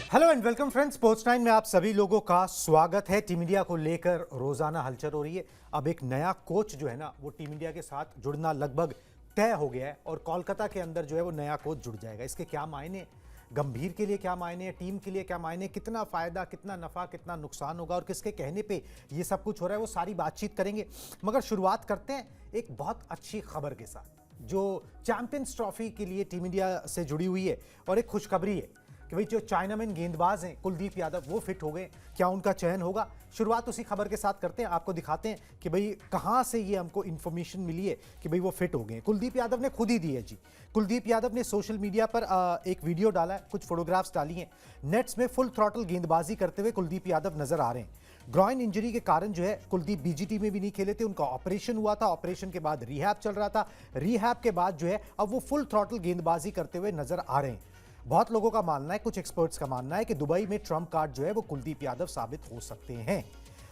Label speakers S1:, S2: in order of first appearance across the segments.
S1: Hello and welcome friends, sports time में आप सभी लोगों का स्वागत है। टीम इंडिया को लेकर रोजाना हलचल हो रही है। अब एक नया कोच जो है ना, वो टीम इंडिया के साथ जुड़ना लगभग तय हो गया है और कोलकाता के अंदर जो है वो नया कोच जुड़ जाएगा। इसके क्या मायने, गंभीर के लिए क्या मायने, टीम के लिए क्या मायने, कितना फायदा, कितना नफा, कितना नुकसान होगा और किसके कहने पे ये सब कुछ हो रहा है, वो सारी बातचीत करेंगे। मगर शुरुआत करते हैं एक बहुत अच्छी खबर के साथ जो चैंपियंस ट्रॉफी के लिए टीम इंडिया से जुड़ी हुई है। और एक खुशखबरी है कि भाई जो चाइनामैन गेंदबाज हैं कुलदीप यादव, वो फिट हो गए। क्या उनका चयन होगा? शुरुआत उसी खबर के साथ करते हैं, आपको दिखाते हैं कि भाई कहां से ये हमको इन्फॉर्मेशन मिली है कि भाई वो फिट हो गए। कुलदीप यादव ने खुद ही दी है जी। कुलदीप यादव ने सोशल मीडिया पर एक वीडियो डाला है, कुछ फोटोग्राफ्स डाली हैं। नेट्स में फुल थ्रॉटल गेंदबाजी करते हुए कुलदीप यादव नजर आ रहे हैं। ग्रॉइन इंजरी के कारण जो है कुलदीप बीजीटी में भी नहीं खेले थे, उनका ऑपरेशन हुआ था। ऑपरेशन के बाद रिहैब चल रहा था। रिहैब के बाद जो है अब वो फुल थ्रॉटल गेंदबाजी करते हुए नजर आ रहे हैं। बहुत लोगों का मानना है, कुछ एक्सपर्ट्स का मानना है कि दुबई में ट्रम्प कार्ड जो है वो कुलदीप यादव साबित हो सकते हैं।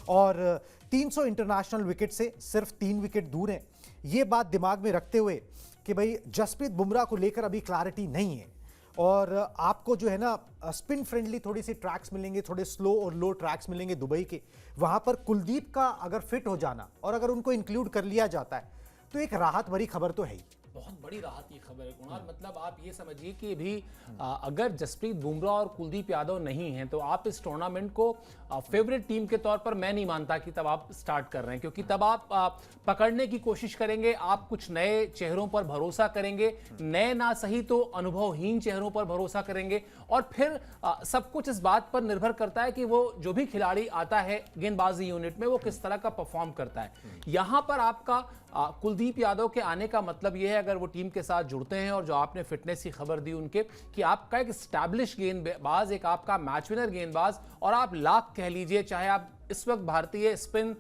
S1: और 300 इंटरनेशनल विकेट से सिर्फ 3 विकेट दूर हैं। ये बात दिमाग में रखते हुए कि भाई जसप्रीत बुमराह को लेकर अभी क्लैरिटी नहीं है और आपको जो है ना स्पिन फ्रेंडली थोड़ी सी ट्रैक्स मिलेंगे, थोड़े स्लो और लो ट्रैक्स मिलेंगे दुबई के। वहां पर कुलदीप का अगर फिट हो जाना और अगर उनको इंक्लूड कर लिया जाता है तो एक राहत भरी खबर तो है ही।
S2: बहुत बड़ी राहत की खबर है कुणाल। मतलब आप ये समझिए कि भी अगर जसप्रीत बुमराह और कुलदीप यादव नहीं हैं तो आप इस टूर्नामेंट को फेवरेट टीम के तौर पर मैं नहीं मानता कि तब आप स्टार्ट कर रहे हैं, क्योंकि तब आप पकड़ने की कोशिश करेंगे, आप कुछ नए चेहरों पर भरोसा करेंगे, नए ना सही तो अनुभवहीन चेहरों पर भरोसा करेंगे। और फिर सब कुछ इस बात पर निर्भर करता है कि वो जो भी खिलाड़ी आता है गेंदबाजी यूनिट में वो किस तरह का परफॉर्म करता है। यहां पर आपका कुलदीप यादव के आने का मतलब यह है, अगर वो टीम के साथ जुड़ते हैं और जो आपने फिटनेस की खबर दी उनके, कि आपका एक स्टैब्लिश गेंदबाज, एक आपका मैच विनर गेंदबाज, और आप लाख कह लीजिए, चाहे आप इस वक्त भारतीय स्पिन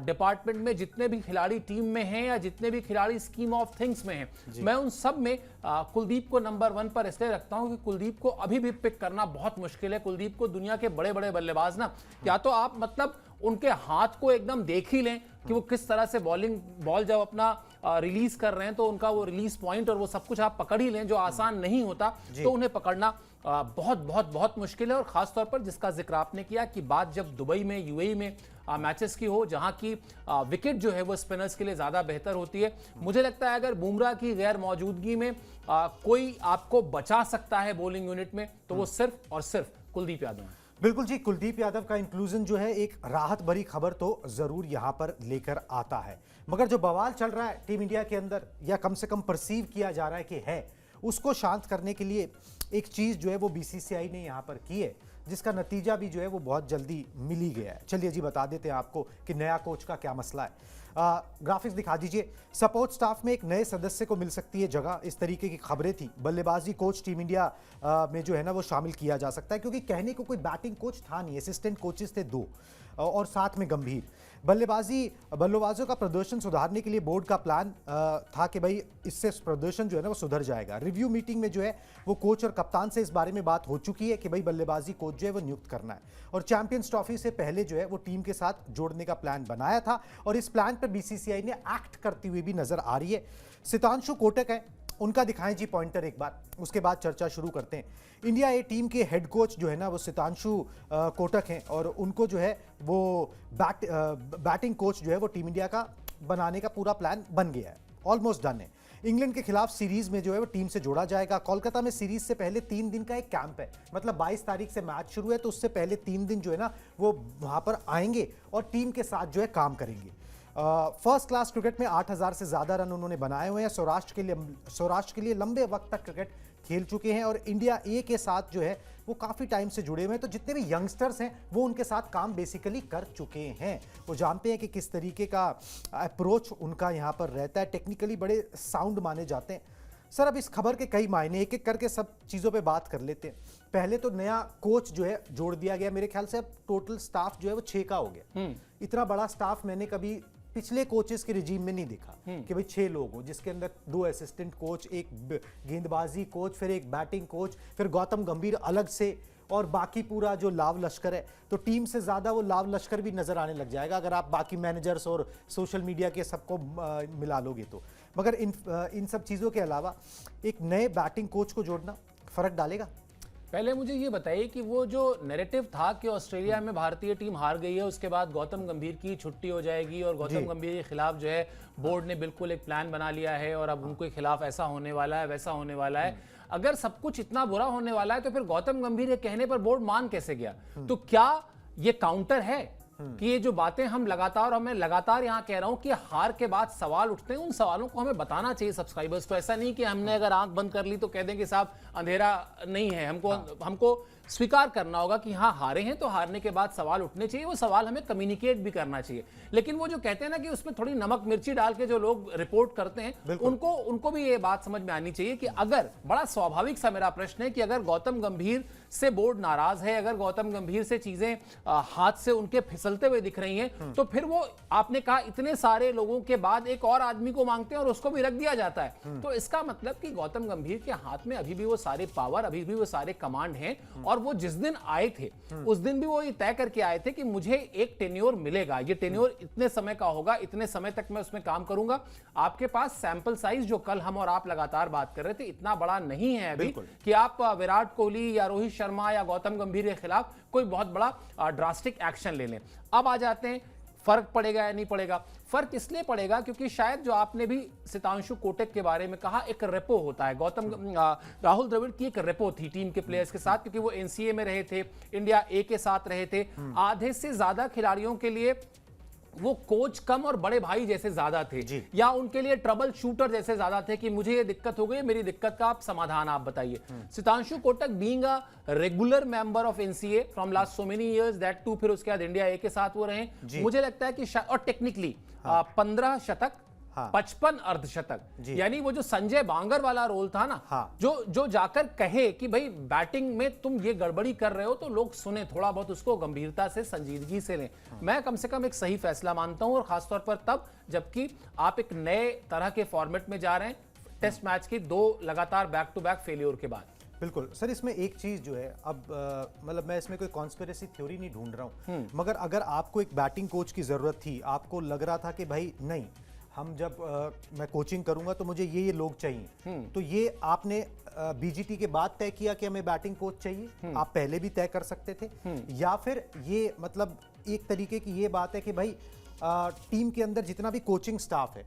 S2: डिपार्टमेंट में जितने भी खिलाड़ी टीम में हैं या जितने भी खिलाड़ी स्कीम ऑफ थिंग्स में हैं, मैं उन सब में कुलदीप को नंबर 1 पर इसलिए रखता हूं कि कुलदीप को अभी भी पिक करना बहुत मुश्किल है। कुलदीप को दुनिया के बड़े बड़े बल्लेबाज ना, या तो आप मतलब उनके हाथ को एकदम देख ही लें कि वो किस तरह से बॉल जब अपना रिलीज कर रहे हैं तो उनका वो रिलीज पॉइंट और वो सब कुछ आप पकड़ ही लें, जो आसान नहीं होता। तो उन्हें पकड़ना बहुत बहुत बहुत मुश्किल है। और खासतौर पर जिसका जिक्र आपने किया कि बात जब दुबई में, यूएई में मैचेस की हो, जहां की विकेट जो है वो स्पिनर्स के लिए ज्यादा बेहतर होती है, मुझे लगता है अगर बुमराह की गैर मौजूदगी में कोई आपको बचा सकता है बॉलिंग यूनिट में तो वो सिर्फ और सिर्फ कुलदीप यादव है।
S1: बिल्कुल जी, कुलदीप यादव का इंक्लूजन जो है एक राहत भरी खबर तो जरूर यहां पर लेकर आता है। मगर जो बवाल चल रहा है टीम इंडिया के अंदर, या कम से कम परसीव किया जा रहा है कि है, उसको शांत करने के लिए एक चीज जो है वो बीसीसीआई ने यहां पर की है, जिसका नतीजा भी जो है वो बहुत जल्दी मिल ही गया है। चलिए जी, बता देते हैं आपको कि नया कोच का क्या मसला है। ग्राफिक्स दिखा दीजिए। सपोर्ट स्टाफ में एक नए सदस्य को मिल सकती है जगह, इस तरीके की खबरें थी। बल्लेबाजी कोच टीम इंडिया में जो है ना वो शामिल किया जा सकता है, क्योंकि कहने को कोई बैटिंग कोच था नहीं, असिस्टेंट कोचेस थे 2 और साथ में गंभीर। बल्लेबाजों का प्रदर्शन सुधारने के लिए बोर्ड का प्लान था कि भाई इससे प्रदर्शन जो है ना वो सुधर जाएगा। रिव्यू मीटिंग में जो है वो कोच और कप्तान से इस बारे में बात हो चुकी है कि भाई बल्लेबाजी कोच जो है वो नियुक्त करना है। और चैंपियंस ट्रॉफी से पहले जो है वो टीम के साथ जोड़ने का प्लान बनाया था और इस प्लान पर बीसीसीआई ने एक्ट करती हुई भी नजर आ रही है। सितांशु कोटक है, उनका दिखाएं जी पॉइंटर एक बार, उसके बाद चर्चा शुरू करते हैं। इंडिया ए टीम के हेड कोच जो है ना वो सितांशु कोटक हैं और उनको जो है वो बैटिंग कोच जो है वो टीम इंडिया का बनाने का पूरा प्लान बन गया है, ऑलमोस्ट डन है। इंग्लैंड के खिलाफ सीरीज में जो है वो टीम से जोड़ा जाएगा। कोलकाता में सीरीज से पहले 3 दिन का एक कैंप है, मतलब 22 तारीख से मैच शुरू है तो उससे पहले 3 दिन जो है ना वो वहां पर आएंगे और टीम के साथ जो है काम करेंगे। फर्स्ट क्लास क्रिकेट में 8000 से ज्यादा रन उन्होंने बनाए हुए हैं। सौराष्ट्र के लिए लंबे वक्त तक क्रिकेट खेल चुके हैं और इंडिया ए के साथ जो है वो काफी टाइम से जुड़े हुए हैं। तो जितने भी यंगस्टर्स हैं वो उनके साथ काम बेसिकली कर चुके हैं, वो जानते हैं कि किस तरीके का अप्रोच उनका यहां पर रहता है। टेक्निकली बड़े साउंड माने जाते हैं। सर, अब इस खबर के कई मायने, एक एक करके सब चीजों पे बात कर लेते हैं। पहले तो नया कोच जो है जोड़ दिया गया, मेरे ख्याल से अब टोटल स्टाफ जो है वो 6 का हो गया। इतना बड़ा स्टाफ मैंने कभी पिछले कोचेस के रिजीम में नहीं देखा कि भाई 6 लोग हो, जिसके अंदर 2 असिस्टेंट कोच, एक गेंदबाजी कोच, फिर एक बैटिंग कोच, फिर गौतम गंभीर अलग से और बाकी पूरा जो लाव लश्कर है। तो टीम से ज्यादा वो लाव लश्कर भी नजर आने लग जाएगा अगर आप बाकी मैनेजर्स और सोशल मीडिया के सबको मिला लोगे तो। मगर इन सब चीजों के अलावा एक नए बैटिंग कोच को जोड़ना फर्क डालेगा?
S2: पहले मुझे ये बताइए कि वो जो नैरेटिव था कि ऑस्ट्रेलिया में भारतीय टीम हार गई है, उसके बाद गौतम गंभीर की छुट्टी हो जाएगी और गौतम गंभीर के खिलाफ जो है बोर्ड ने बिल्कुल एक प्लान बना लिया है और अब उनके खिलाफ ऐसा होने वाला है, वैसा होने वाला है। अगर सब कुछ इतना बुरा होने वाला है तो फिर गौतम गंभीर के कहने पर बोर्ड मान कैसे गया? तो क्या ये काउंटर है कि ये जो बातें हम लगातार, और मैं लगातार यहां कह रहा हूं कि हार के बाद सवाल उठते हैं, उन सवालों को हमें बताना चाहिए सब्सक्राइबर्स को। ऐसा नहीं कि हमने अगर आंख बंद कर ली तो कह दें कि साहब अंधेरा नहीं है, हमको स्वीकार करना होगा कि हाँ हारे हैं, तो हारने के बाद सवाल उठने चाहिए, वो सवाल हमें कम्युनिकेट भी करना चाहिए। लेकिन वो जो कहते हैं ना कि उसमें थोड़ी नमक मिर्ची डाल के जो लोग रिपोर्ट करते हैं, उनको भी ये बात समझ में आनी चाहिए कि अगर, बड़ा स्वाभाविक सा मेरा प्रश्न है कि अगर गौतम गंभीर से बोर्ड नाराज है, अगर गौतम गंभीर से चीजें हाथ से उनके फिसलते हुए दिख रही हैं, तो फिर वो, आपने कहा इतने सारे लोगों के बाद एक और आदमी को मांगते हैं और उसको भी रख दिया जाता है। तो इसका मतलब कि गौतम गंभीर के हाथ में अभी भी वो सारे पावर, अभी भी वो सारे कमांड हैं। और वो जिस दिन आए थे उस दिन भी वो ये तय करके आए थे कि मुझे एक टेन्योर मिलेगा, ये टेन्योर इतने समय का होगा, इतने समय तक मैं उसमें काम करूंगा। आपके पास सैंपल साइज, जो कल हम और आप लगातार बात कर रहे थे, इतना बड़ा नहीं है अभी कि आप विराट कोहली या रोहित शर्मा या गौतम गंभीर के खिलाफ कोई बहुत बड़ा ड्रास्टिक एक्शन ले लें। अब आ जाते हैं फर्क पड़ेगा या नहीं पड़ेगा। फर्क इसलिए पड़ेगा क्योंकि शायद जो आपने भी सितांशु कोटक के बारे में कहा, एक रेपो होता है। राहुल द्रविड़ की एक रेपो थी टीम के प्लेयर्स के साथ, क्योंकि वो एनसीए में रहे थे, इंडिया ए के साथ रहे थे। आधे से ज्यादा खिलाड़ियों के लिए वो कोच कम और बड़े भाई जैसे ज्यादा थे, या उनके लिए ट्रबल शूटर जैसे ज्यादा थे कि मुझे ये दिक्कत हो गई, मेरी दिक्कत का आप समाधान आप बताइए। Sitanshu Kotak being a regular member of NCA from last so many years, that too फिर उसके बाद इंडिया ए के साथ वो रहे। मुझे लगता है कि और टेक्निकली 15 शतक 55 अर्धशतक, यानी वो जो संजय बांगर वाला रोल था ना, जो जाकर कहे कि भाई बैटिंग में तुम ये गड़बड़ी कर रहे हो, तो लोग सुने, थोड़ा बहुत उसको गंभीरता से, संजीदगी से लें। मैं कम से कम एक सही फैसला मानता हूं, और खासतौर पर तब जबकि आप एक नए तरह के फॉर्मेट में जा रहे हैं, टेस्ट मैच की 2 लगातार बैक टू बैक फेलियर के बाद।
S1: बिल्कुल सर, इसमें एक चीज जो है, अब मतलब मैं इसमें कोई कॉन्स्पिरेसी थ्योरी नहीं ढूंढ रहा हूं, मगर अगर आपको एक बैटिंग कोच की जरूरत थी, आपको लग रहा था कि भाई नहीं, हम जब मैं कोचिंग करूंगा तो मुझे ये लोग चाहिए, तो ये आपने बीजीटी के बाद तय किया कि हमें बैटिंग कोच चाहिए? आप पहले भी तय कर सकते थे, या फिर ये मतलब एक तरीके की ये बात है कि भाई टीम के अंदर जितना भी कोचिंग स्टाफ है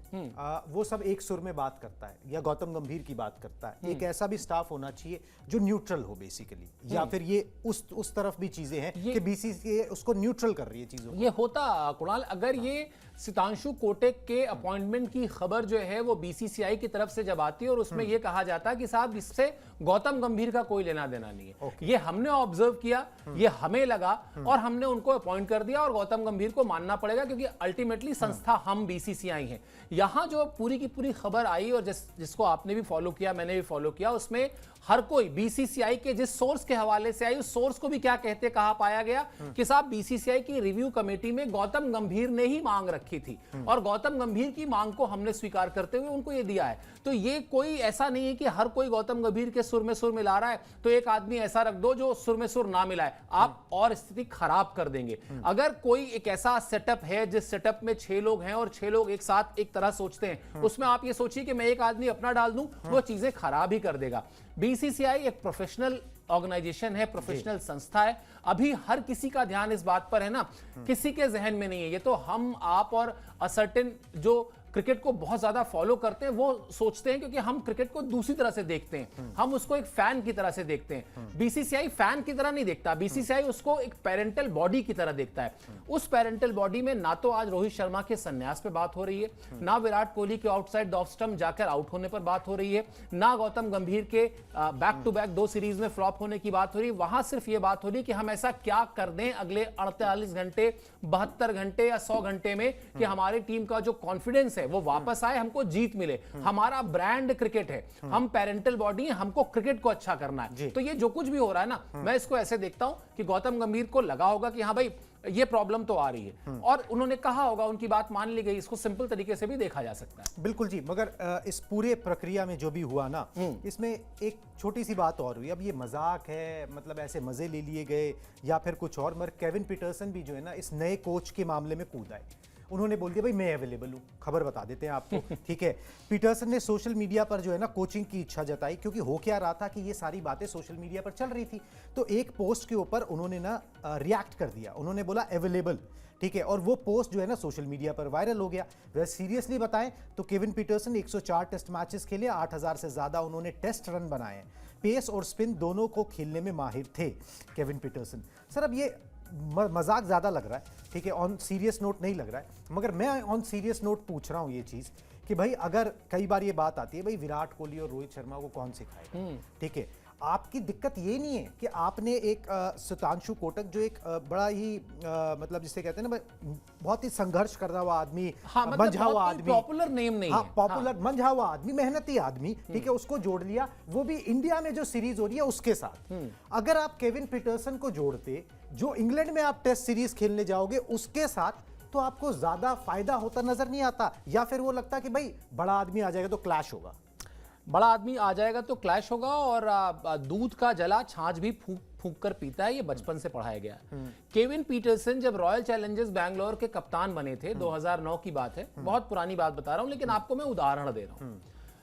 S1: वो सब एक सुर में बात करता है, या गौतम गंभीर की बात करता है, एक ऐसा भी स्टाफ होना चाहिए जो न्यूट्रल हो बेसिकली, या फिर ये उस तरफ भी चीजें हैं कि बीसीसीआई उसको न्यूट्रल कर रही है चीजों?
S2: ये होता कुणाल, अगर ये सितांशु कोटक के अपॉइंटमेंट की खबर जो है वो बीसीसीआई की तरफ से जब आती है और उसमें ये कहा जाता है कि साहब इससे गौतम गंभीर का कोई लेना देना नहीं है, ये हमने ऑब्जर्व किया, ये हमें लगा और हमने उनको अपॉइंट कर दिया, और गौतम गंभीर को मानना पड़ेगा क्योंकि अल्टीमेटली संस्था हम बीसीसीआई हैं। यहां जो पूरी की पूरी खबर आई और जिसको आपने भी फॉलो किया, मैंने भी फॉलो किया, उसमें हर कोई बीसीसीआई के जिस सोर्स के हवाले से आई, उस सोर्स को भी क्या कहते कहा पाया गया कि साहब बीसीसीआई की रिव्यू कमेटी में गौतम गंभीर ने ही मांग रखी थी और गौतम गंभीर की मांग को हमने स्वीकार करते हुए उनको ये दिया है। तो ये कोई ऐसा नहीं है कि हर कोई गौतम गंभीर के सुर में सुर मिला रहा है, तो एक आदमी ऐसा रख दो जो सुर में सुर ना मिलाए, आप और स्थिति खराब कर देंगे। अगर कोई एक ऐसा सेटअप है जिस सेटअप में 6 लोग हैं और 6 लोग एक साथ एक तरह सोचते हैं, उसमें आप ये सोचिए कि मैं एक आदमी अपना डाल दूं, वो चीजें खराब ही कर देगा। बीसीसीआई एक प्रोफेशनल ऑर्गेनाइजेशन है, प्रोफेशनल संस्था है। अभी हर किसी का ध्यान इस बात पर है ना, किसी के जहन में नहीं है, ये तो हम आप और असर्टेन जो क्रिकेट को बहुत ज्यादा फॉलो करते हैं वो सोचते हैं, क्योंकि हम क्रिकेट को दूसरी तरह से देखते हैं, हम उसको एक फैन की तरह से देखते हैं। बीसीसीआई फैन की तरह नहीं देखता, बीसीसीआई उसको एक पेरेंटल बॉडी की तरह देखता है। उस पेरेंटल बॉडी में ना तो आज रोहित शर्मा के संन्यास पे बात हो रही है, ना विराट कोहली के आउटसाइड द ऑफ स्टंप जाकर आउट होने पर बात हो रही है, ना गौतम गंभीर के बैक टू बैक 2 सीरीज में फ्लॉप होने की बात हो रही है। वहां सिर्फ ये बात हो रही है कि हम ऐसा क्या कर दें अगले 48 घंटे, 72 घंटे या 100 घंटे में कि हमारी टीम का जो कॉन्फिडेंस वो वापस आए, हमको जीत मिले। हमारा ब्रांड क्रिकेट है, हम पेरेंटल बॉडी है, हमको क्रिकेट को अच्छा करना है। तो ये जो कुछ भी हो रहा है ना, मैं इसको ऐसे देखता हूं कि गौतम गंभीर को लगा होगा कि हाँ भाई ये प्रॉब्लम तो आ रही है, और उन्होंने कहा होगा, उनकी बात मान ली गई। इसको सिंपल तरीके से भी देखा जा सकता है।
S1: बिल्कुल जी, मगर इस पूरे प्रक्रिया में जो भी हुआ ना, इसमें एक छोटी सी बात और हुई। अब ये मजाक है, मतलब ऐसे मजे ले लिए गए या फिर कुछ और, मगर केविन पीटरसन भी जो है ना इस नए कोच के मामले में कूदा है। उन्होंने बोल दिया भाई मैं अवेलेबल हूं, खबर बता देते हैं आपको। ठीक है, पीटरसन ने सोशल मीडिया पर जो है ना कोचिंग की इच्छा जताई, क्योंकि हो क्या रहा था कि ये सारी बातें सोशल मीडिया पर चल रही थी। तो एक पोस्ट के ऊपर उन्होंने ना रिएक्ट कर दिया, उन्होंने बोला अवेलेबल। ठीक है, और वो पोस्ट जो है ना सोशल मीडिया पर वायरल हो गया। वह सीरियसली बताएं तो केविन पीटरसन 104 टेस्ट मैचेस खेले, 8000 से ज्यादा उन्होंने टेस्ट रन बनाए हैं। पेस और स्पिन दोनों को खेलने में माहिर थे केविन पीटरसन। सर अब ये मजाक ज़्यादा लग रहा है, ठीक है, ऑन सीरियस नोट नहीं लग रहा है, मगर मैं ऑन सीरियस नोट पूछ रहा हूँ ये चीज़ कि भाई अगर कई बार ये बात आती है भाई विराट कोहली और रोहित शर्मा को कौन सिखाएगा, ठीक है, आपकी दिक्कत ये नहीं है कि आपने एक सुतांशु कोटक जो एक बड़ा ही मतलब जिसे कहते हैं ना बहुत ही संघर्ष कर रहा हुआ आदमी,
S2: हाँ, मतलब
S1: मंझा हुआ आदमी,
S2: पॉपुलर नेम नहीं
S1: हाँ,
S2: है,
S1: पॉपुलर मंझा हुआ आदमी, मेहनती आदमी, ठीक है, उसको जोड़ लिया, वो भी इंडिया में जो सीरीज हो रही है उसके साथ। अगर आप केविन पीटरसन को जोड़ते जो इंग्लैंड में आप टेस्ट सीरीज खेलने जाओगे उसके साथ, तो आपको ज्यादा फायदा होता नजर नहीं आता, या फिर वो लगता कि भाई बड़ा आदमी आ जाएगा तो क्लैश होगा?
S2: बड़ा आदमी आ जाएगा तो क्लैश होगा, और दूध का जला छाछ भी फूंक फूंक कर पीता है, ये बचपन से पढ़ाया गया है। केविन पीटरसन जब रॉयल चैलेंजर्स बैंगलोर के कप्तान बने थे, 2009 की बात है, बहुत पुरानी बात बता रहा हूं, लेकिन आपको मैं उदाहरण दे रहा हूं।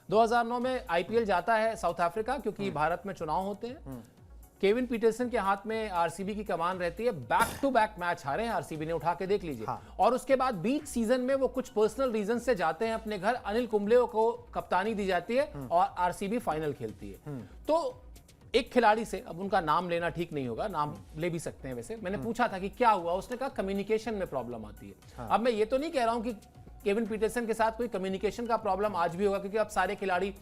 S2: 2009 में आईपीएल जाता है साउथ अफ्रीका, क्योंकि भारत में चुनाव होते हैं। केविन पीटरसन के हाथ में आरसीबी की कमान रहती है, बैक टू बैक मैच हारे हैं आरसीबी ने, उठा के देख लीजिए। हाँ। और उसके बाद बीच सीजन में वो कुछ पर्सनल रीजन से जाते हैं अपने घर, अनिल कुंबले को कप्तानी दी जाती है और आरसीबी फाइनल खेलती है। तो एक खिलाड़ी से, अब उनका नाम लेना ठीक नहीं होगा, नाम ले भी सकते हैं वैसे, मैंने पूछा था कि क्या हुआ, उसने कहा कम्युनिकेशन में प्रॉब्लम आती है। हाँ। अब मैं ये तो नहीं कह रहा हूं कि केविन पीटरसन के साथ कोई कम्युनिकेशन का प्रॉब्लम आज भी होगा, क्योंकि अब सारे खिलाड़ी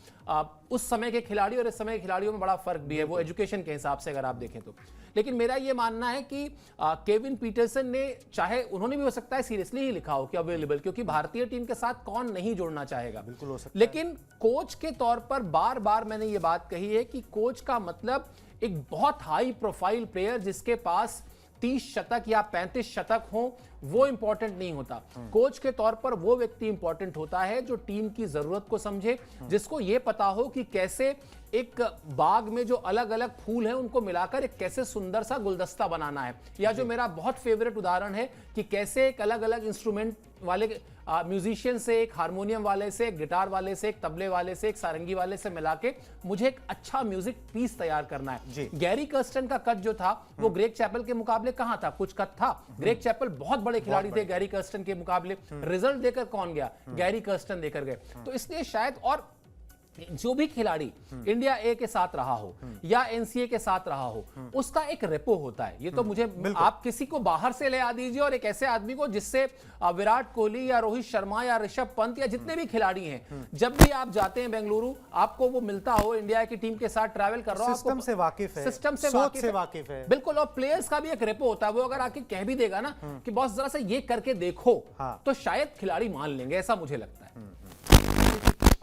S2: उस समय के खिलाड़ी और इस समय के खिलाड़ियों में बड़ा फर्क भी है, वो एजुकेशन के हिसाब से अगर आप देखें तो। लेकिन मेरा ये मानना है कि केविन पीटरसन ने, चाहे उन्होंने भी हो सकता है सीरियसली ही लिखा हो कि अवेलेबल, क्योंकि भारतीय टीम के साथ कौन नहीं जुड़ना चाहेगा, बिल्कुल हो सकता है। लेकिन कोच के तौर पर बार बार मैंने ये बात कही है कि कोच का मतलब एक बहुत हाई प्रोफाइल प्लेयर जिसके पास 30 शतक या 35 शतक हो, वो इंपॉर्टेंट नहीं होता। कोच के तौर पर वो व्यक्ति इंपॉर्टेंट होता है जो टीम की जरूरत को समझे, जिसको ये पता हो कि कैसे एक बाग में जो अलग अलग फूल हैं उनको मिलाकर एक कैसे सुंदर सा गुलदस्ता बनाना है। या जो मेरा बहुत फेवरेट उदाहरण है कि कैसे एक अलग अलग इंस्ट्रूमेंट वाले म्यूजिशियन से, एक हारमोनियम वाले से, एक गिटार वाले से, एक तबले वाले से, एक सारंगी वाले से मिला के मुझे एक अच्छा म्यूजिक पीस तैयार करना है। गैरी कर्स्टन का कट जो था वो ग्रेग चैपल के मुकाबले कहां था, कुछ कट था। ग्रेग चैपल बहुत बड़े खिलाड़ी थे गैरी कर्स्टन के मुकाबले, रिजल्ट देकर कौन गया, गैरी कर्स्टन देकर गए। तो इसलिए शायद, और जो भी खिलाड़ी इंडिया ए के साथ रहा हो या एनसीए के साथ रहा हो, उसका एक रेपो होता है। ये तो मुझे, आप किसी को बाहर से ले आ दीजिए और एक ऐसे आदमी को जिससे विराट कोहली या रोहित शर्मा या ऋषभ पंत या जितने भी खिलाड़ी हैं, जब भी आप जाते हैं बेंगलुरु, आपको वो मिलता हो इंडिया की टीम के साथ ट्रैवल कर रहा हो,
S1: सिस्टम से वाकिफ है,
S2: सिस्टम से वाकिफ है, बिल्कुल। और प्लेयर्स का भी एक रेपो होता है, वो अगर आके कह भी देगा ना कि बॉस जरा सा ये करके देखो, तो शायद खिलाड़ी मान लेंगे, ऐसा मुझे लगता है।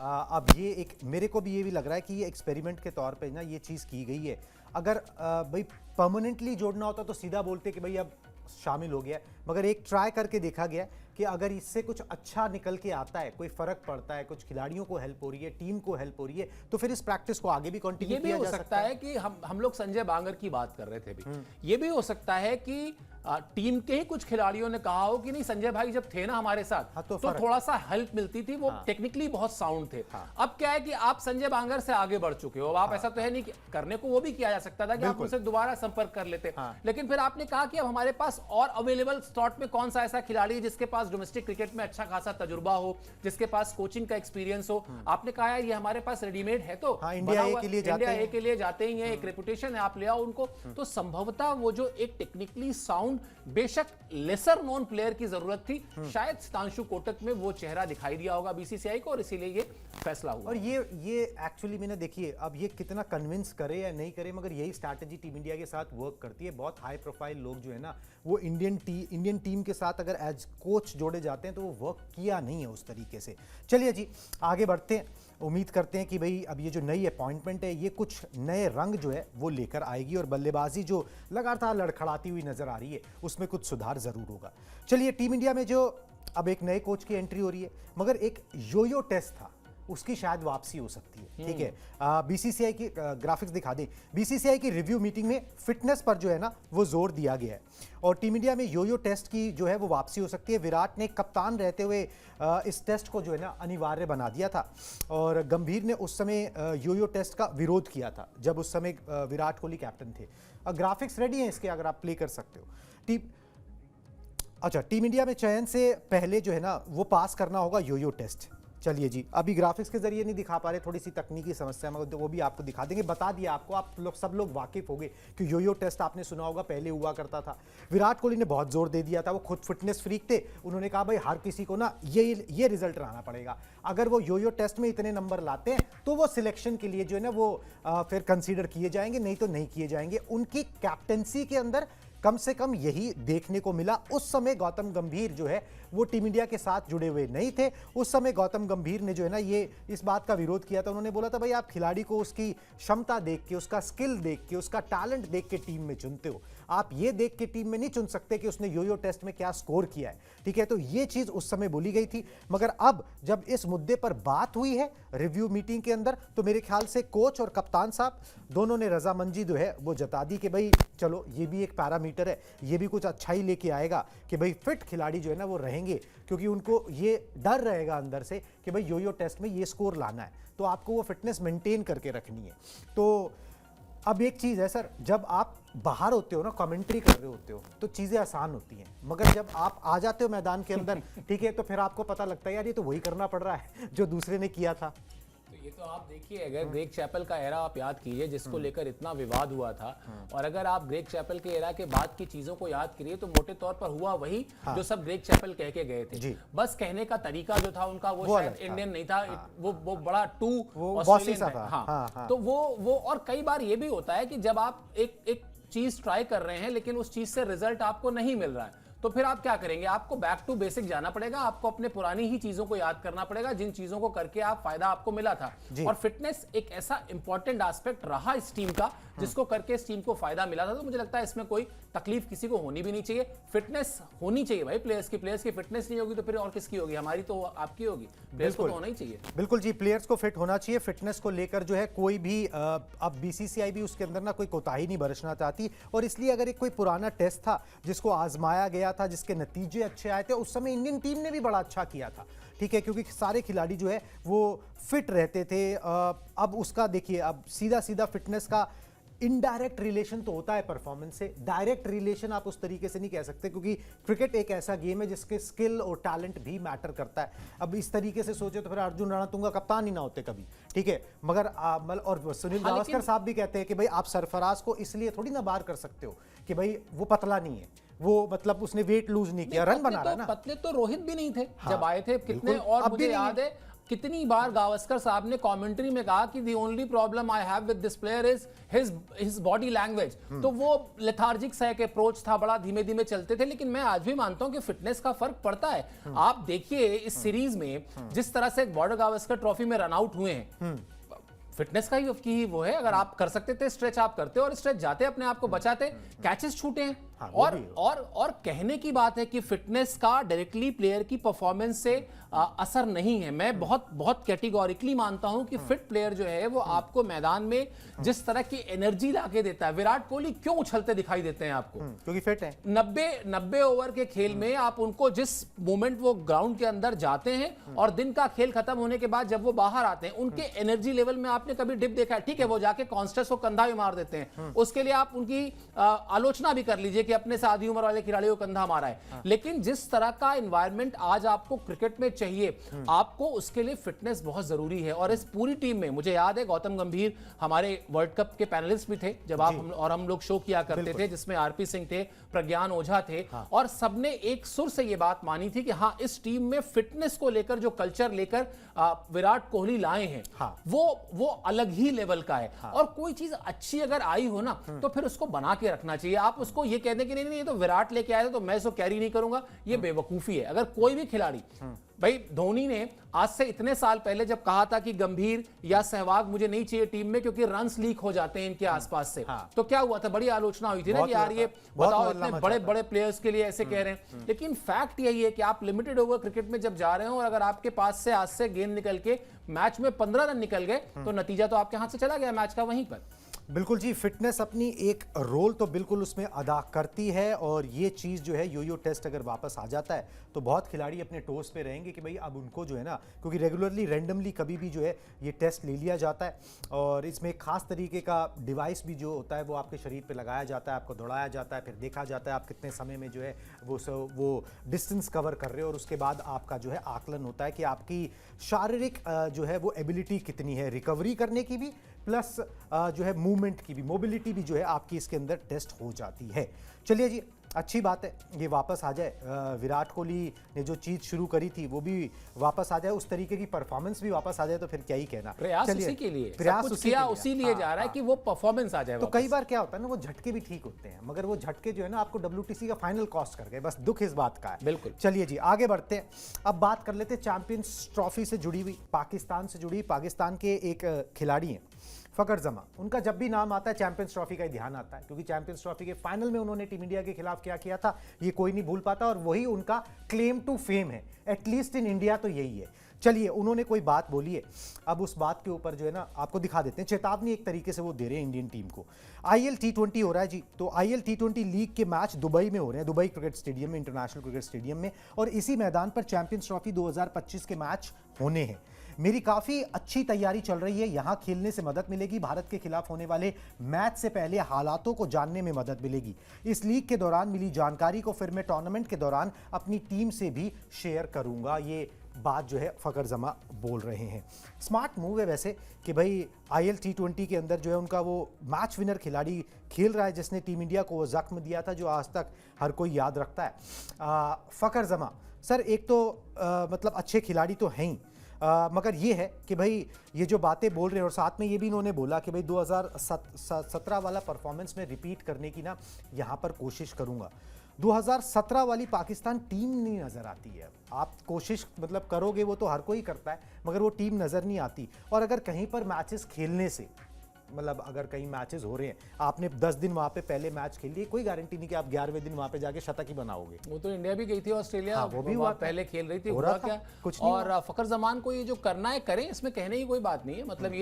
S1: अब ये एक, मेरे को भी ये भी लग रहा है कि ये एक्सपेरिमेंट के तौर पे ना ये चीज़ की गई है। अगर भाई परमानेंटली जोड़ना होता तो सीधा बोलते कि भाई अब शामिल हो गया, मगर एक ट्राई करके देखा गया कि अगर इससे कुछ अच्छा निकल के आता है, कोई फर्क पड़ता है, कुछ खिलाड़ियों को हेल्प हो रही है, टीम को हेल्प हो रही है, तो फिर इस प्रैक्टिस को आगे भी कंटिन्यू किया जा सकता है।
S2: कि हम लोग संजय बांगर की बात कर रहे थे भी, ये भी हो सकता है कि टीम के ही कुछ खिलाड़ियों ने कहा हो कि नहीं, संजय भाई जब थे ना हमारे साथ, तो थोड़ा सा हेल्प मिलती थी, वो टेक्निकली बहुत साउंड थे। अब क्या है कि आप संजय बांगर से आगे बढ़ चुके हो, आप ऐसा तो है नहीं कि करने को वो भी किया जा सकता था कि आप उनसे दोबारा संपर्क कर लेते, लेकिन फिर आपने कहा कि अब हमारे पास और अवेलेबल स्लॉट में कौन सा ऐसा खिलाड़ी है जिसके पास डोमेस्टिक क्रिकेट में अच्छा खासा तजुर्बा हो, जिसके पास कोचिंग का एक्सपीरियंस हो। आपने कहा है ये हमारे पास रेडीमेड है, तो
S1: इंडिया ए
S2: के लिए जाते ही हैं, एक रेपुटेशन है, आप ले आओ उनको। तो संभवतः वो जो एक टेक्निकली साउंड, बेशक लेसर नोन प्लेयर की जरूरत थी, शायद सितांशु कोटक में वो चेहरा दिखाई दिया होगा बीसीसीआई को, और इसीलिए ये फैसला हुआ।
S1: और ये एक्चुअली मैंने, देखिए अब ये कितना कन्विंस करे या नहीं करे, मगर यही स्ट्रैटेजी टीम इंडिया के साथ वर्क करती है। बहुत हाई प्रोफाइल लोग जो है ना, वो इंडियन टीम के साथ अगर एज कोच जोड़े जाते हैं तो वो वर्क किया नहीं है उस तरीके से। चलिए जी आगे बढ़ते हैं, उम्मीद करते हैं कि भाई अब ये जो नई अपॉइंटमेंट है ये कुछ नए रंग जो है वो लेकर आएगी, और बल्लेबाजी जो लगातार लड़खड़ाती हुई नजर आ रही है उसमें कुछ सुधार जरूर होगा। चलिए टीम इंडिया में जो अब एक नए कोच की एंट्री हो रही है, मगर एक योयो टेस्ट था उसकी शायद वापसी हो सकती है। ठीक है, बीसीसीआई की ग्राफिक्स दिखा दें। बीसीसीआई की रिव्यू मीटिंग में फिटनेस पर जो है ना वो जोर दिया गया है और टीम इंडिया में यो-यो टेस्ट की जो है वो वापसी हो सकती है। विराट ने कप्तान रहते हुए इस टेस्ट को जो है ना अनिवार्य बना दिया था और गंभीर ने उस समय यो-यो टेस्ट का विरोध किया था जब उस समय विराट कोहली कैप्टन थे। ग्राफिक्स रेडी हैं इसके, अगर आप प्ले कर सकते हो। टीम इंडिया में चयन से पहले जो है ना वो पास करना होगा यो-यो टेस्ट। चलिए जी, अभी ग्राफिक्स के जरिए नहीं दिखा पा रहे, थोड़ी सी तकनीकी समस्या में, वो भी आपको दिखा देंगे। बता दिया आपको, आप लोग सब लोग वाकिफ हो गए कि यो-यो टेस्ट आपने सुना होगा, पहले हुआ करता था। विराट कोहली ने बहुत जोर दे दिया था, वो खुद फिटनेस फ्रीक थे। उन्होंने कहा भाई हर किसी को ना ये रिजल्ट लाना पड़ेगा। अगर वो यो-यो टेस्ट में इतने नंबर लाते हैं तो वो सिलेक्शन के लिए जो है ना वो फिर कंसीडर किए जाएंगे, नहीं तो नहीं किए जाएंगे। उनकी कैप्टनसी के अंदर कम से कम यही देखने को मिला। उस समय गौतम गंभीर जो है वो टीम इंडिया के साथ जुड़े हुए नहीं थे। उस समय गौतम गंभीर ने जो है ना ये इस बात का विरोध किया था। उन्होंने बोला था भाई आप खिलाड़ी को उसकी क्षमता देख के, उसका स्किल देख के, उसका टैलेंट देख के टीम में चुनते हो, आप ये देख के टीम में नहीं चुन सकते कि उसने यो-यो टेस्ट में क्या स्कोर किया है। ठीक है, तो ये चीज उस समय बोली गई थी। मगर अब जब इस मुद्दे पर बात हुई है रिव्यू मीटिंग के अंदर, तो मेरे ख्याल से कोच और कप्तान साहब दोनों ने रजामंदी जो है वो जता दी कि भाई चलो ये भी एक पैरामीटर है, ये भी कुछ अच्छा ही लेके आएगा कि भाई फिट खिलाड़ी जो है ना वो रहेंगे, क्योंकि उनको ये डर रहेगा अंदर से कि भाई यो-यो टेस्ट में ये स्कोर लाना है, तो आपको वो फिटनेस मेंटेन करके रखनी है। तो अब एक चीज़ है सर, जब आप बाहर होते हो ना, कमेंट्री कर रहे होते हो, तो चीज़ें आसान होती हैं, मगर जब आप आ जाते हो मैदान के अंदर, ठीक है, तो फिर आपको पता लगता है यार ये तो वही करना पड़ रहा है जो दूसरे ने किया था।
S2: ये तो आप देखिए, अगर ग्रेग चैपल का एरा आप याद कीजिए जिसको लेकर इतना विवाद हुआ था, और अगर आप ग्रेग चैपल के एरा के बाद की चीजों को याद करिए तो मोटे तौर पर हुआ वही जो सब ग्रेग चैपल कह के गए थे। बस कहने का तरीका जो था उनका वो शायद इंडियन नहीं था, वो बड़ा टू ऑस्ट्रेलियन था। हाँ, तो वो और कई बार ये भी होता है कि जब आप एक चीज ट्राई कर रहे हैं लेकिन उस चीज से रिजल्ट आपको नहीं मिल रहा है, तो फिर आप क्या करेंगे? आपको बैक टू बेसिक जाना पड़ेगा, आपको अपने पुरानी ही चीजों को याद करना पड़ेगा जिन चीजों को करके आप फायदा आपको मिला था। और फिटनेस एक ऐसा इंपॉर्टेंट एस्पेक्ट रहा इस टीम का जिसको करके इस टीम को फायदा मिला था। तो मुझे लगता है इसमें कोई तकलीफ किसी को होनी भी नहीं चाहिए। फिटनेस होनी चाहिए भाई, प्लेयर्स की फिटनेस नहीं होगी तो फिर और किसकी होगी? हमारी तो आपकी होगी, प्लेयर्स को तो होना ही चाहिए।
S1: बिल्कुल जी, प्लेयर्स को फिट होना चाहिए। फिटनेस को लेकर जो है कोई भी अब बीसीसीआई भी उसके अंदर ना कोई कोताही नहीं बरतना चाहती, और इसलिए अगर एक कोई पुराना टेस्ट था जिसको आजमाया गया था, जिसके नतीजे अच्छे आए थे, उस समय इंडियन टीम ने भी बड़ा अच्छा किया था। ठीक है, क्योंकि सारे खिलाड़ी जो है वो फिट रहते थे। अब उसका देखिए, अब सीधा सीधा फिटनेस का इनडायरेक्ट रिलेशन तो होता है परफॉर्मेंस से, डायरेक्ट रिलेशन आप उस तरीके से नहीं कह सकते, क्योंकि क्रिकेट एक ऐसा गेम है जिसके स्किल और टैलेंट भी मैटर करता है। अब इस तरीके से सोचे तो फिर अर्जुन रणतुंगा कप्तान ही ना होते कभी। ठीक है, मगर और सुनील गावस्कर साहब भी कहते हैं कि भाई आप सरफराज को इसलिए थोड़ी ना बाहर कर सकते हो कि भाई वो पतला नहीं है, वो मतलब उसने वेट लूज नहीं किया, रन बना रहा है ना।
S2: पतले तो रोहित भी नहीं थे जब आए थे कितने, और मुझे याद है कितनी बार गावस्कर साहब ने कमेंट्री में कहा कि the only problem I have with this player is his body language. तो वो लेथार्जिक सा एक अप्रोच था, बड़ा धीमे धीमे चलते थे। लेकिन मैं आज भी मानता हूं कि फिटनेस का फर्क पड़ता है। आप देखिए इस सीरीज में जिस तरह से बॉर्डर गावस्कर ट्रॉफी में रन आउट हुए हैं, फिटनेस का ही वो है। अगर आप कर सकते थे स्ट्रेच आप करते, और स्ट्रेच जाते अपने आप को बचाते, कैचेस छूटे हैं। और कहने की बात है कि फिटनेस का डायरेक्टली प्लेयर की परफॉर्मेंस से असर नहीं है। मैं बहुत कैटेगोरिकली मानता हूं कि फिट प्लेयर जो है वो आपको मैदान में जिस तरह की एनर्जी लाके देता है। विराट कोहली क्यों उछलते दिखाई देते हैं आपको?
S1: क्योंकि फिट है।
S2: 90 ओवर के खेल में आप उनको जिस मोमेंट वो ग्राउंड के अंदर जाते हैं और दिन का खेल खत्म होने के बाद जब वो बाहर आते हैं, उनके एनर्जी लेवल में आपने कभी डिप देखा है? ठीक है, वो जाके कॉन्स्टेंस को कंधा भी मार देते हैं, उसके लिए आप उनकी आलोचना भी कर लीजिए कि अपने से आधी उम्र वाले खिलाड़ी को कंधा मारा है। लेकिन जिस तरह का एनवायरनमेंट आज आपको क्रिकेट में चाहिए, आपको उसके लिए फिटनेस बहुत जरूरी है। और इस पूरी टीम में मुझे याद है गौतम गंभीर हमारे वर्ल्ड कप के पैनलिस्ट भी थे जब हम लोग शो किया करते थे, जिसमें आरपी सिंह थे, प्रज्ञान ओझा थे, और सबने एक सुर से यह बात मानी थी कि हाँ, इस टीम में फिटनेस को लेकर जो कल्चर लेकर विराट कोहली लाए हैं, वो अलग ही लेवल का है। और कोई चीज अच्छी अगर आई हो ना तो फिर उसको बना के रखना चाहिए। आप उसको ये कह दें कि नहीं ये तो विराट लेके आया था तो मैं इसको कैरी नहीं करूंगा, ये बेवकूफी है। अगर कोई भी खिलाड़ी भाई धोनी ने आज से इतने साल पहले जब कहा था कि गंभीर या सहवाग मुझे नहीं चाहिए टीम में क्योंकि रन्स लीक हो जाते हैं इनके आसपास से,
S1: हाँ।
S2: तो क्या हुआ था, बड़ी आलोचना हुई थी ना
S1: बहुत
S2: कि यार
S1: हुआ
S2: ये
S1: था, बहुत
S2: बताओ
S1: मोहल्ला
S2: इतने
S1: मचा
S2: बड़े
S1: था।
S2: बड़े प्लेयर्स के लिए ऐसे कह रहे हैं। लेकिन फैक्ट यही है कि आप लिमिटेड ओवर क्रिकेट में जब जा रहे हो और अगर आपके पास से आज से गेंद निकल के मैच में 15 रन निकल गए तो नतीजा तो आपके हाथ से चला गया मैच का वहीं पर।
S1: बिल्कुल जी, फिटनेस अपनी एक रोल तो बिल्कुल उसमें अदा करती है और ये चीज़ जो है यो टेस्ट अगर वापस आ जाता है तो बहुत खिलाड़ी अपने टोस पे रहेंगे कि भाई अब उनको जो है ना, क्योंकि रेगुलरली रैंडमली कभी भी जो है ये टेस्ट ले लिया जाता है और इसमें एक खास तरीके का डिवाइस भी जो होता है वो आपके शरीर पे लगाया जाता है, आपको दौड़ाया जाता है, फिर देखा जाता है आप कितने समय में जो है वो डिस्टेंस कवर कर रहे हो और उसके बाद आपका जो है आकलन होता है कि आपकी शारीरिक जो है वो एबिलिटी कितनी है रिकवरी करने की भी, प्लस जो है मूवमेंट की भी, मोबिलिटी भी जो है आपकी इसके अंदर टेस्ट हो जाती है। चलिए जी, अच्छी बात है ये वापस आ जाए, विराट कोहली ने जो चीज़ शुरू करी थी वो भी वापस आ जाए, उस तरीके की परफॉर्मेंस भी वापस आ जाए तो फिर क्या ही कहना।
S2: प्रयास
S1: चलिए,
S2: उसी के लिए,
S1: प्रयास
S2: सब कुछ
S1: उसी
S2: किया
S1: के लिए।
S2: उसी लिए
S1: हाँ,
S2: जा रहा है
S1: हाँ।
S2: कि वो परफॉर्मेंस आ जाए
S1: तो
S2: वापस।
S1: कई बार क्या होता है ना, वो झटके भी ठीक होते हैं मगर वो झटके जो है ना आपको WTC का फाइनल कॉस्ट कर गए, बस दुख इस बात का है।
S2: बिल्कुल।
S1: चलिए जी आगे बढ़ते हैं, अब बात कर लेते हैं चैंपियंस ट्रॉफी से जुड़ी हुई, पाकिस्तान से जुड़ी, पाकिस्तान के एक खिलाड़ी हैं फकर जमा। उनका जब भी नाम आता है चैंपियंस ट्रॉफी का ही ध्यान आता है क्योंकि चैंपियंस ट्रॉफी के फाइनल में उन्होंने टीम इंडिया के खिलाफ क्या किया था ये कोई नहीं भूल पाता और वही उनका क्लेम टू फेम है, एटलीस्ट इन इंडिया तो यही है। चलिए उन्होंने कोई बात बोली है, अब उस बात के ऊपर जो है ना आपको दिखा देते हैं, चेतावनी एक तरीके से वो दे रहे हैं इंडियन टीम को। IL T20 हो रहा है जी, तो IL T20 लीग के मैच दुबई में हो रहे हैं, दुबई क्रिकेट स्टेडियम में, इंटरनेशनल क्रिकेट स्टेडियम में, और इसी मैदान पर चैंपियंस ट्रॉफी 2025 के मैच होने हैं। मेरी काफ़ी अच्छी तैयारी चल रही है, यहाँ खेलने से मदद मिलेगी, भारत के खिलाफ होने वाले मैच से पहले हालातों को जानने में मदद मिलेगी। इस लीग के दौरान मिली जानकारी को फिर मैं टूर्नामेंट के दौरान अपनी टीम से भी शेयर करूंगा, ये बात जो है फकर जमा बोल रहे हैं। स्मार्ट मूव है वैसे कि भाई IL T20 के अंदर जो है उनका वो मैच विनर खिलाड़ी खेल रहा है जिसने टीम इंडिया को वो जख्म दिया था जो आज तक हर कोई याद रखता है। फकर जमा सर एक तो मतलब अच्छे खिलाड़ी तो हैं ही, मगर ये है कि भाई ये जो बातें बोल रहे हैं और साथ में ये भी इन्होंने बोला कि भाई 2017 वाला परफॉर्मेंस में रिपीट करने की ना यहाँ पर कोशिश करूँगा। 2017 वाली पाकिस्तान टीम नहीं नज़र आती है, आप कोशिश मतलब करोगे वो तो हर कोई करता है मगर वो टीम नज़र नहीं आती। और अगर कहीं पर मैचेस खेलने से मतलब अगर कहीं मैचेस हो रहे हैं, आपने 10 दिन वहाँ पे पहले मैच खेल लिए, कोई गारंटी नहीं कि आप 11वें दिन वहाँ पे जाके शतक ही बनाओगे।
S2: वो तो इंडिया भी गई थी ऑस्ट्रेलिया,
S1: हाँ, वो भी हुआ
S2: पहले खेल रही थी,
S1: हो
S2: हुआ
S1: रहा था,
S2: क्या
S1: कुछ नहीं
S2: और फकर जमान को ये जो करना है करें, इसमें कहने की कोई बात नहीं है। मतलब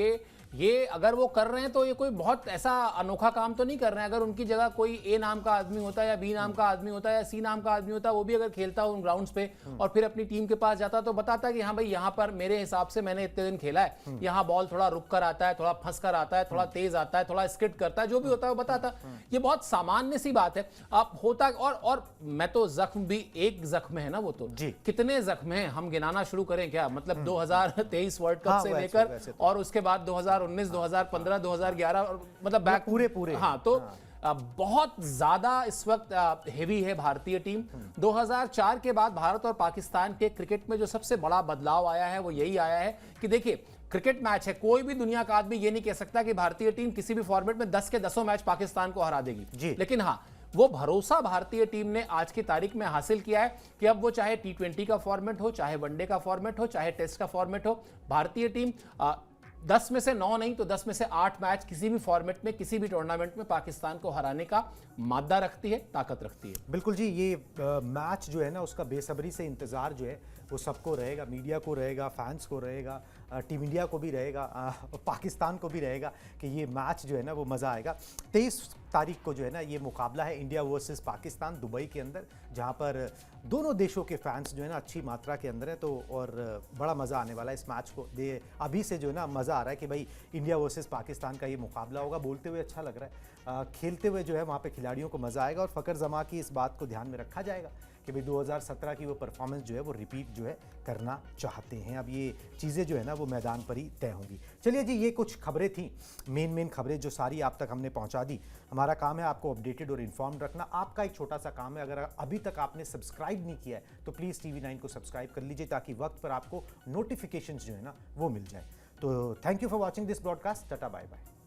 S2: ये अगर वो कर रहे हैं तो ये कोई बहुत ऐसा अनोखा काम तो नहीं कर रहे हैं। अगर उनकी जगह कोई A नाम का आदमी होता है या B नाम का आदमी होता है या C नाम का आदमी होता है, वो भी अगर खेलता उन ग्राउंड्स पे और फिर अपनी टीम के पास जाता तो बताता कि हाँ भाई यहाँ पर मेरे हिसाब से मैंने इतने दिन खेला है, यहाँ बॉल थोड़ा रुक कर आता है, थोड़ा फंस कर आता है, थोड़ा तेज आता है, थोड़ा स्किड करता है, जो भी होता है वो बताता। ये बहुत सामान्य सी बात है। आप होता और मैं तो जख्म भी एक जख्म है ना, वो तो कितने जख्म हैं हम गिनाना शुरू करें क्या? मतलब 2023 वर्ल्ड कप से लेकर और उसके बाद 2019, 2015, 2011 और मतलब बैक पूरे हाँ, तो बहुत ज्यादा इस वक्त हेवी है भारतीय टीम। 2004 के बाद भारत और पाकिस्तान के क्रिकेट में जो सबसे बड़ा बदलाव आया है वो यही आया है कि देखिए क्रिकेट मैच है, कोई भी दुनिया का आदमी ये नहीं कह सकता कि भारतीय टीम किसी भी फॉर्मेट में 10 के 10 मैच पाकिस्तान को हरा देगी, लेकिन हाँ वो भरोसा भारतीय टीम ने आज की तारीख में हासिल किया है कि अब वो चाहे T20 का फॉर्मेट हो, चाहे वनडे का फॉर्मेट हो, चाहे टेस्ट का फॉर्मेट हो, भारतीय टीम 10 में से 9 नहीं तो 10 में से 8 मैच किसी भी फॉर्मेट में किसी भी टूर्नामेंट में पाकिस्तान को हराने का मादा रखती है, ताकत रखती है।
S1: बिल्कुल जी, ये मैच जो है ना उसका बेसब्री से इंतज़ार जो है वो सबको रहेगा, मीडिया को रहेगा, फैंस को रहेगा, टीम इंडिया को भी रहेगा, पाकिस्तान को भी रहेगा कि ये मैच जो है ना वो मज़ा आएगा। 23 तारीख को जो है ना ये मुकाबला है इंडिया वर्सेस पाकिस्तान दुबई के अंदर, जहाँ पर दोनों देशों के फैंस जो है ना अच्छी मात्रा के अंदर है, तो और बड़ा मज़ा आने वाला है इस मैच को दे। अभी से जो है ना मज़ा आ रहा है कि भाई इंडिया वर्सेस पाकिस्तान का ये मुकाबला होगा। बोलते हुए अच्छा लग रहा है, खेलते हुए जो है वहाँ पे खिलाड़ियों को मज़ा आएगा और फ़कर जमा की इस बात को ध्यान में रखा जाएगा कि भाई 2017 की वो परफॉर्मेंस जो है वो रिपीट जो है करना चाहते हैं। अब ये चीज़ें जो है ना वो मैदान पर ही तय होंगी। चलिए जी, ये कुछ खबरें थी, मेन खबरें जो सारी आप तक हमने पहुंचा दी। हमारा काम है आपको अपडेटेड और इन्फॉर्म्ड रखना। आपका एक छोटा सा काम है, अगर अभी तक आपने सब्सक्राइब नहीं किया है तो प्लीज़ TV9 को सब्सक्राइब कर लीजिए ताकि वक्त पर आपको नोटिफिकेशंस जो है ना वो मिल जाए। तो thank you for watching this broadcast. Tata bye bye.